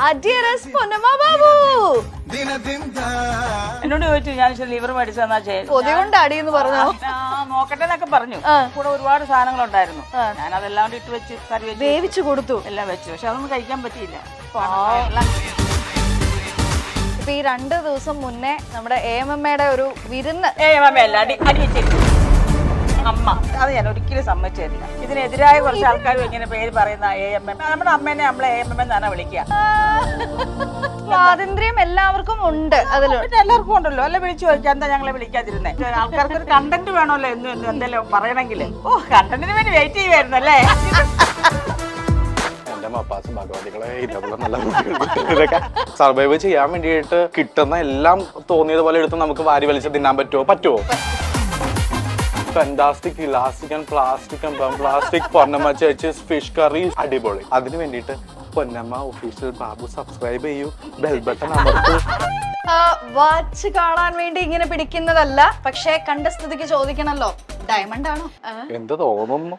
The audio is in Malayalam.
അഡിയറസ് പൊന്നമ്മ ബാബു എന്നോട് ചോദിച്ചു ഞാൻ ലിവർ മേടിച്ചെന്നാ കൊതി കൊണ്ട് അടിയെന്ന് പറഞ്ഞോ? നോക്കട്ടെ എന്നൊക്കെ പറഞ്ഞു. കൂടെ ഒരുപാട് സാധനങ്ങൾ ഉണ്ടായിരുന്നു. ഞാൻ അതെല്ലാം കൂടി ഇട്ട് വെച്ച് കറി വെച്ച് വേവിച്ചു കൊടുത്തു, എല്ലാം വെച്ചു. പക്ഷെ അതൊന്നും കഴിക്കാൻ പറ്റിയില്ല. ഇപ്പൊ ഈ 2 ദിവസം മുന്നേ നമ്മുടെ AMMയുടെ ഒരു വിരുന്ന് അടി വെച്ചിരുന്നു അമ്മ. അത് ഞാൻ ഒരിക്കലും സമ്മതിച്ചു തരില്ല. ഇതിനെതിരായ കുറച്ച് ആൾക്കാരും ഇങ്ങനെ പേര് പറയുന്ന AMM. നമ്മുടെ അമ്മേനെ നമ്മളെ AMM എന്നാണ് വിളിക്കുക. സ്വാതന്ത്ര്യം എല്ലാവർക്കും ഉണ്ട്. അതിലുണ്ട് എല്ലാവർക്കും ഉണ്ടല്ലോ. അല്ലെ വിളിച്ചു ചോദിക്കാം എന്താ ഞങ്ങളെ വിളിക്കാതിരുന്നേ? ആൾക്കാർക്ക് ഒരു കണ്ടന്റ് വേണമല്ലോ എന്നും എന്തെല്ലാം പറയണമെങ്കിൽ. കണ്ടന്റിന് വേണ്ടി വെയിറ്റ് ചെയ്യുമായിരുന്നല്ലേ? ഇതൊക്കെ സർവൈവ് ചെയ്യാൻ വേണ്ടിയിട്ട് കിട്ടുന്ന എല്ലാം തോന്നിയതുപോലെ എടുത്ത് നമുക്ക് വാരി വലിച്ച് തിന്നാൻ പറ്റുമോ? Fantastic elastic and plastic Ponnamma ചേച്ചീസ് ഫിഷ് കറി അടിപൊളി. അതിന് വേണ്ടിയിട്ട് പൊന്നമ്മ ഒഫീഷ്യൽ ബാബു സബ്സ്ക്രൈബ് ചെയ്യൂ, ബെൽ ബട്ടൺ അമർത്തൂ. വാച്ച് കാണാൻ വേണ്ടി ഇങ്ങനെ പിടിക്കുന്നതല്ല, പക്ഷെ കണ്ട സ്ഥിതിക്ക് ചോദിക്കണല്ലോ, ഡയമണ്ട് ആണോ? എന്ത് തോന്നുന്നു?